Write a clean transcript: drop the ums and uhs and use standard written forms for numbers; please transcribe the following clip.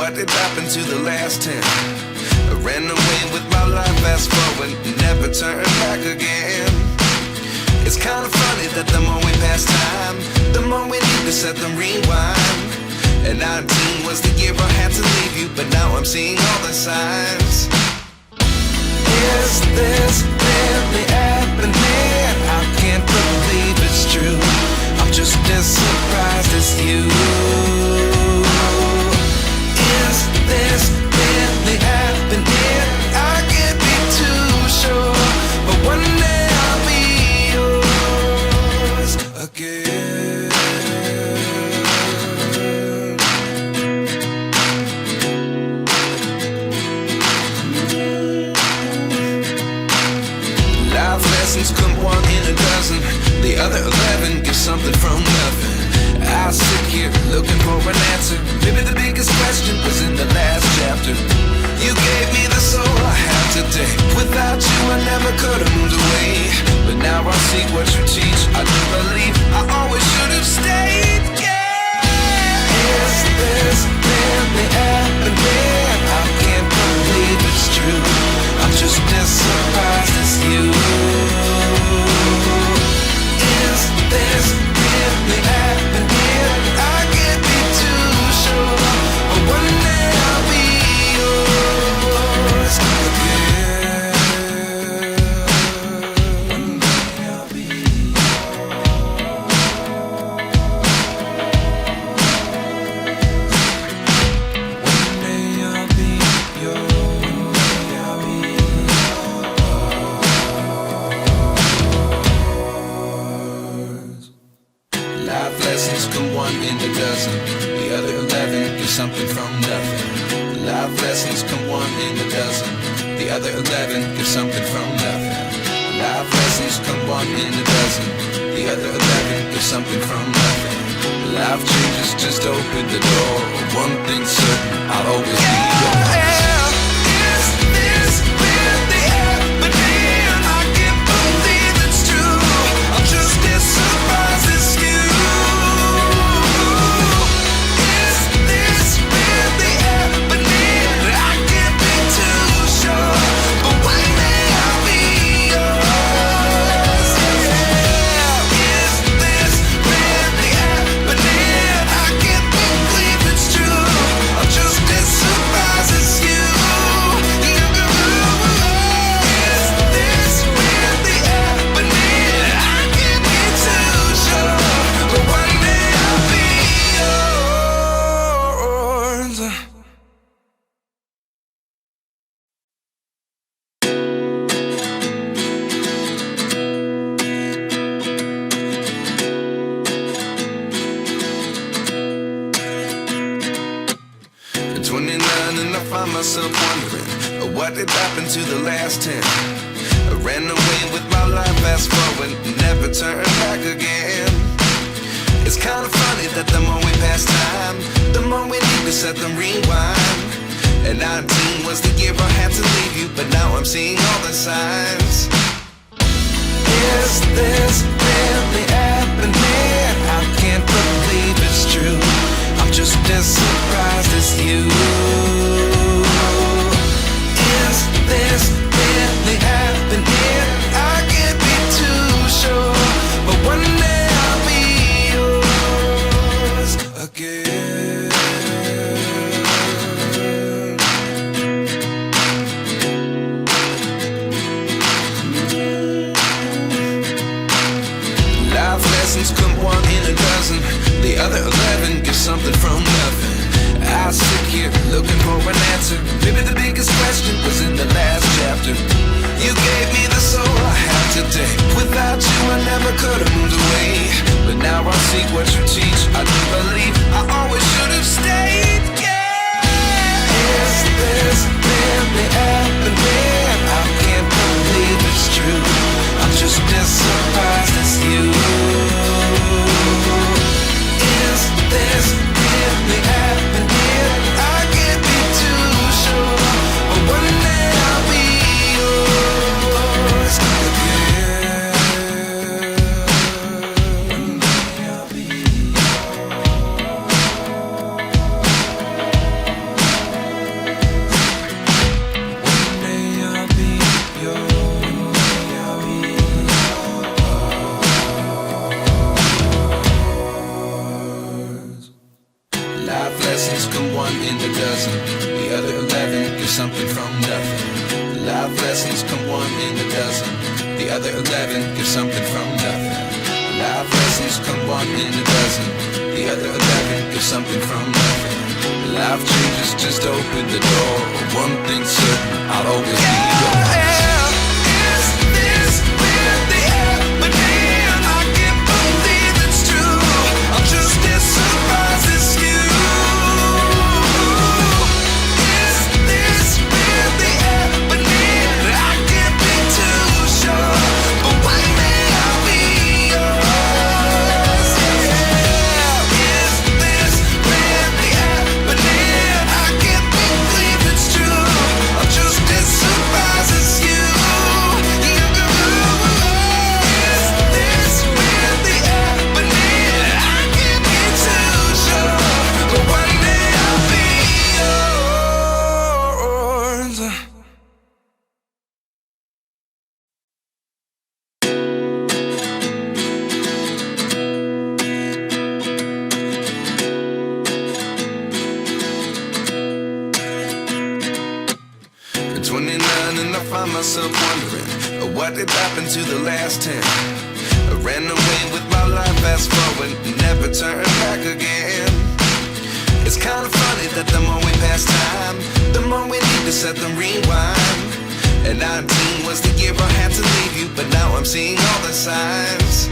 what did happen to the last 10? I ran away with my life, fast forward, never turn back again. It's kind of funny that the more we pass time, the more we need to set them rewind. And 19 was the year I had to leave you, but now I'm seeing all the signs. Is this really happening? I can't believe it's true. I'm just as surprised as you. Is this really happening? I can't be too sure, but one day I'll be yours again. Life lessons come one in a dozen. The other 11 give something from nothing. I sit here looking for an answer. Maybe the biggest question was in the last chapter. You gave me the soul I have today. Without you I never could have moved away. But now I see what you teach. I do believe I always should have stayed. Yeah. Is this really happening? I can't believe it's true. I'm just as surprised as you. Is this really happening? I can't be too sure, but one day I'll be yours again. One day I'll be yours. One day I'll be yours. Life lessons come one in a dozen. The other 11 get something from nothing. Life lessons come one in a dozen. The other 11 get something from nothing. Life lessons come one in a dozen. The other 11 get something from nothing. Life changes just open the door. One thing's certain, I'll always be yours. Is this really happening? I can't believe it's true. I'm just as surprised as you. Is this really happening? I can't be too sure, but one day I'll be yours. Yeah. Is this really happening? I can't believe it's true. I'm just as surprised as you. Is this really happening? I can't be too sure, but one day I'll be yours. At 29 and I find myself wondering, what did happen to the last 10? I ran away with my life, fast forward, never turn back again. It's kind of funny that the more we pass time, the more we need to set them rewind. And 19 was the year I had to leave you, but now I'm seeing all the signs. Is this really happening? I can't believe it's true. I'm just as surprised as you. Is this really happening? I can't be too sure, but one day I'll be yours again. Life lessons come one in a dozen. The other 11 give something from nothing. I sit here looking for an answer. Maybe the biggest question was in the last chapter. You gave me the soul I have today. Without you I never could have moved away. But now I see what you teach. I do believe I always should have stayed. Yeah. Is this really happening? I can't believe it's true. I'm just as surprised as you. Is this really happening? I can't be too sure, but one day I'll be yours again. One day I'll be yours. in a dozen. The other 11 get something from nothing. Life lessons come one in a dozen. The other 11 get something from nothing. Life lessons come one in a dozen. The other 11 get something from nothing. Life changes just open the door. One thing's certain, I'll always be yours. Is this really the happening? I can't believe it's true. I'm just as surprised as you. Is this really happening? I can't be too sure, but one day I'll be yours. Yeah. Is this really happening? I can't believe it's true. I'm just as surprised as you. Is this really happening? I can't be too sure, but one day I'll be yours. At 29 and I find myself wondering, what did happen to the last 10? I ran away with my life, fast forward, never turn back again. It's kind of funny that the more we pass time, the more we need to set them rewind. And 19 was the year I had to leave you, but now I'm seeing all the signs.